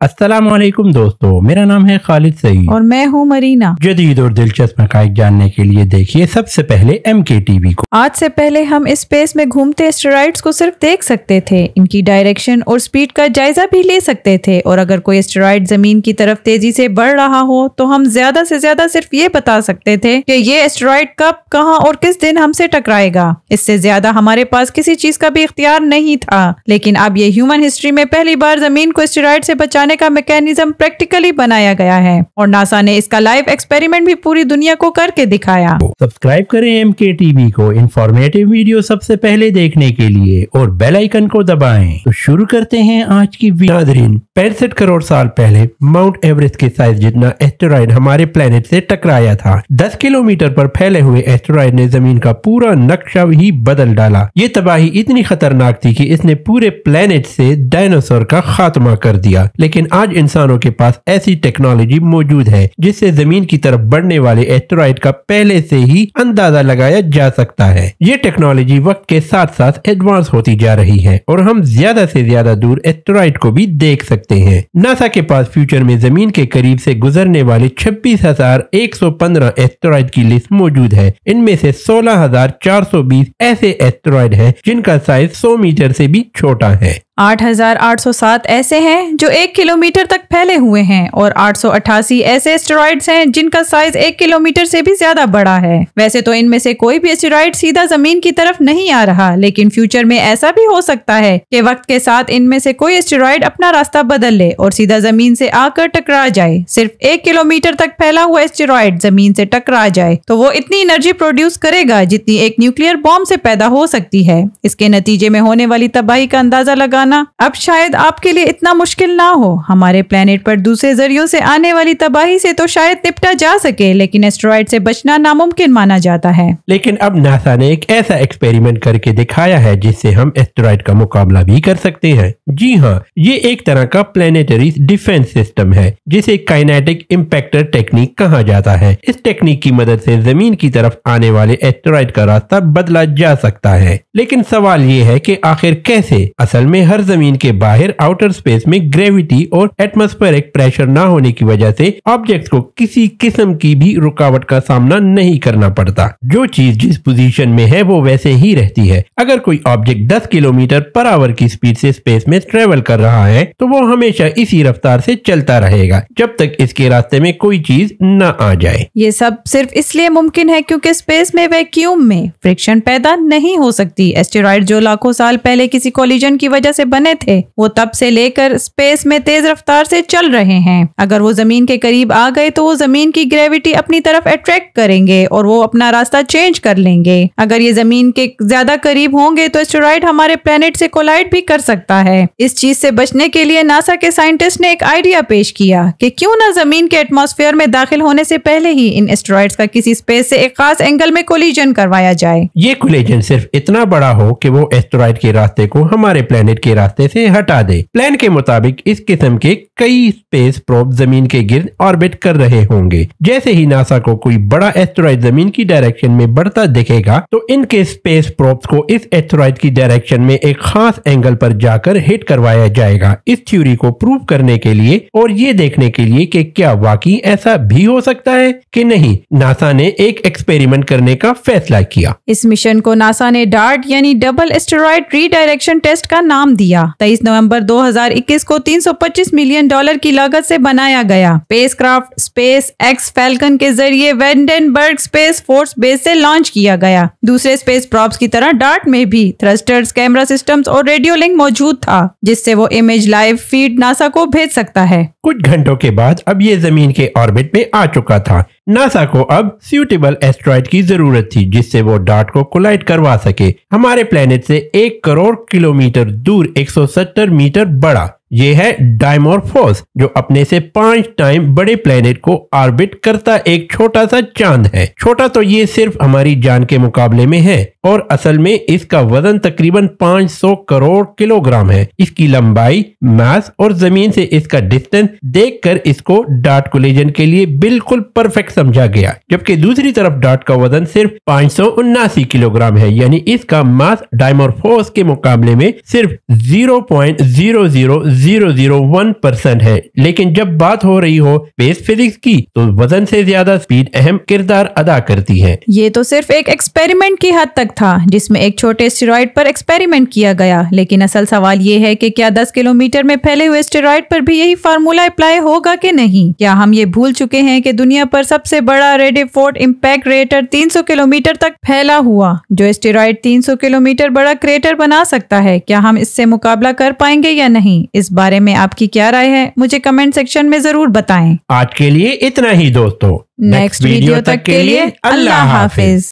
अस्सलामुअलैकुम दोस्तों, मेरा नाम है खालिद सईद और मैं हूँ मरीना। जदीद और दिलचस्प हक़ाइक़ जानने के लिए देखिए सबसे पहले MKTV को। आज से पहले हम स्पेस में घूमते एस्टेरॉइड्स को सिर्फ देख सकते थे, इनकी डायरेक्शन और स्पीड का जायजा भी ले सकते थे, और अगर कोई एस्टेरॉइड जमीन की तरफ तेजी से बढ़ रहा हो तो हम ज्यादा से ज्यादा सिर्फ ये बता सकते थे कि ये एस्टेरॉइड कब, कहाँ और किस दिन हमसे टकराएगा। इससे ज्यादा हमारे पास किसी चीज का भी इख्तियार नहीं था। लेकिन अब ये ह्यूमन हिस्ट्री में पहली बार जमीन को एस्टेरॉइड से बचाने का मैकेनिज्म प्रैक्टिकली बनाया गया है, और नासा ने इसका लाइव एक्सपेरिमेंट भी पूरी दुनिया को करके दिखाया। सब्सक्राइब करें MKTV को इंफॉर्मेटिव वीडियो सबसे पहले देखने के लिए और बेल आइकन को दबाएं। तो शुरू करते हैं आज की वीडियो। 65 करोड़ साल पहले माउंट एवरेस्ट के साइज जितना एस्टेरॉइड हमारे प्लेनेट से टकराया था। 10 किलोमीटर पर फैले हुए एस्टेरॉइड ने जमीन का पूरा नक्शा ही बदल डाला। ये तबाही इतनी खतरनाक थी कि इसने पूरे प्लेनेट से डायनासोर का खात्मा कर दिया। लेकिन आज इंसानों के पास ऐसी टेक्नोलॉजी मौजूद है जिससे जमीन की तरफ बढ़ने वाले एस्टेरॉइड का पहले से ही अंदाजा लगाया जा सकता है। ये टेक्नोलॉजी वक्त के साथ साथ एडवांस होती जा रही है और हम ज्यादा से ज्यादा दूर एस्टेरॉइड को भी देख सकते हैं। नासा के पास फ्यूचर में जमीन के करीब से गुजरने वाले 26,115 एस्टेरॉइड की लिस्ट मौजूद है। इनमें से 16,420 ऐसे एस्टेरॉइड हैं जिनका साइज 100 मीटर से भी छोटा है। 8,807 ऐसे हैं जो 1 किलोमीटर तक फैले हुए हैं, और 888 ऐसे एस्टेरॉइड्स हैं जिनका साइज 1 किलोमीटर से भी ज्यादा बड़ा है। वैसे तो इनमें से कोई भी एस्टेरॉइड सीधा जमीन की तरफ नहीं आ रहा, लेकिन फ्यूचर में ऐसा भी हो सकता है कि वक्त के साथ इनमें से कोई एस्टेरॉइड अपना रास्ता बदल ले और सीधा जमीन से आकर टकरा जाए। सिर्फ 1 किलोमीटर तक फैला हुआ एस्टेरॉइड जमीन से टकरा जाए तो वो इतनी एनर्जी प्रोड्यूस करेगा जितनी एक न्यूक्लियर बॉम्ब से पैदा हो सकती है। इसके नतीजे में होने वाली तबाही का अंदाजा लगाना अब शायद आपके लिए इतना मुश्किल ना हो। हमारे प्लेनेट पर दूसरे जरियों से आने वाली तबाही से तो शायद निपटा जा सके, लेकिन एस्टेरॉइड से बचना नामुमकिन माना जाता है। लेकिन अब नासा ने एक ऐसा एक्सपेरिमेंट करके दिखाया है जिससे हम एस्टेरॉइड का मुकाबला भी कर सकते हैं। जी हाँ, ये एक तरह का प्लेनेटरी डिफेंस सिस्टम है जिसे काइनेटिक इम्पैक्टर टेक्निक कहा जाता है। इस टेक्निक की मदद से जमीन की तरफ आने वाले एस्टेरॉइड का रास्ता बदला जा सकता है। लेकिन सवाल ये है कि आखिर कैसे? असल में हर जमीन के बाहर आउटर स्पेस में ग्रेविटी और एटमॉस्फेरिक प्रेशर ना होने की वजह से ऑब्जेक्ट्स को किसी किस्म की भी रुकावट का सामना नहीं करना पड़ता। जो चीज जिस पोजीशन में है वो वैसे ही रहती है। अगर कोई ऑब्जेक्ट 10 किलोमीटर पर आवर की स्पीड से स्पेस में ट्रेवल कर रहा है तो वो हमेशा इसी रफ्तार से चलता रहेगा जब तक इसके रास्ते में कोई चीज न आ जाए। ये सब सिर्फ इसलिए मुमकिन है क्योंकि स्पेस में वैक्यूम में फ्रिक्शन पैदा नहीं हो सकती। एस्टेरॉइड जो लाखों साल पहले किसी कोलिजन की वजह से बने थे वो तब से लेकर स्पेस में तेज रफ्तार से चल रहे हैं। अगर वो जमीन के करीब आ गए तो वो जमीन की ग्रेविटी अपनी तरफ अट्रैक्ट करेंगे और वो अपना रास्ता चेंज कर लेंगे। अगर ये जमीन के ज्यादा करीब होंगे तो एस्टेरॉइड हमारे प्लेनेट से कोलाइड भी कर सकता है। इस चीज से बचने के लिए नासा के साइंटिस्ट ने एक आइडिया पेश किया कि क्यों ना जमीन के एटमॉस्फेयर में दाखिल होने से पहले ही इन एस्टेरॉइड्स का किसी स्पेस से एक खास एंगल में कोलिजन करवाया जाए। ये कोलिजन सिर्फ इतना बड़ा हो कि वो एस्टेरॉइड के रास्ते को हमारे प्लेनेट के रास्ते से हटा दे। प्लान के मुताबिक इस किस्म के कई स्पेस प्रोब जमीन के गिर्द ऑर्बिट कर रहे होंगे। जैसे ही नासा को कोई बड़ा एस्टेरॉइड जमीन की डायरेक्शन में बढ़ता दिखेगा तो इनके स्पेस प्रोब्स को इस एस्टेरॉइड की डायरेक्शन में एक खास एंगल पर जाकर हिट करवाया जाएगा। इस थ्योरी को प्रूव करने के लिए और ये देखने के लिए कि क्या वाकई ऐसा भी हो सकता है कि नहीं, नासा ने एक एक्सपेरिमेंट करने का फैसला किया। इस मिशन को नासा ने डार्ट यानी डबल एस्टेरॉइड रीडायरेक्शन टेस्ट का नाम दिया। 23 नवंबर 2021 को $325 मिलियन की लागत से बनाया गया। स्पेसक्राफ्ट स्पेस एक्स फैल्कन के जरिए वेंडेनबर्ग स्पेस फोर्स बेस से लॉन्च किया गया। दूसरे स्पेस प्रॉप्स की तरह डार्ट में भी थ्रस्टर्स, कैमरा सिस्टम्स और रेडियो लिंक मौजूद था जिससे वो इमेज लाइव फीड नासा को भेज सकता है। कुछ घंटों के बाद अब ये जमीन के ऑर्बिट में आ चुका था। नासा को अब सूटेबल एस्टेरॉइड की जरूरत थी जिससे वो डार्ट को कोलाइड करवा सके। हमारे प्लेनेट से 1 करोड़ किलोमीटर दूर 170 मीटर बड़ा ये है डाइमोर्फोस, जो अपने से 5 टाइम बड़े प्लेनेट को ऑर्बिट करता एक छोटा सा चांद है। छोटा तो ये सिर्फ हमारी जान के मुकाबले में है, और असल में इसका वजन तकरीबन 500 करोड़ किलोग्राम है। इसकी लंबाई, मास और जमीन से इसका डिस्टेंस देखकर इसको डार्ट कोलिजन के लिए बिल्कुल परफेक्ट समझा गया, जबकि दूसरी तरफ डार्ट का वजन सिर्फ 579 किलोग्राम है, यानी इसका मास डायमोरफोस के मुकाबले में सिर्फ 0.00001% है। लेकिन जब बात हो रही हो स्पेस फिजिक्स की तो वजन से ज्यादा स्पीड अहम किरदार अदा करती है। ये तो सिर्फ एक एक्सपेरिमेंट की हद तक था, जिसमें एक छोटे एस्टेरॉइड पर एक्सपेरिमेंट किया गया, लेकिन असल सवाल ये है कि क्या 10 किलोमीटर में फैले हुए एस्टेरॉइड पर भी यही फार्मूला अप्लाई होगा कि नहीं? क्या हम ये भूल चुके हैं कि दुनिया पर सबसे बड़ा रेडियोफोर्ट इम्पैक्ट क्रेटर 300 किलोमीटर तक फैला हुआ, जो एस्टेरॉइड 300 किलोमीटर बड़ा क्रेटर बना सकता है, क्या हम इससे मुकाबला कर पाएंगे या नहीं? इस बारे में आपकी क्या राय है? मुझे कमेंट सेक्शन में जरूर बताएं। आज के लिए इतना ही दोस्तों। नेक्स्ट वीडियो तक के लिए अल्लाह हाफिज।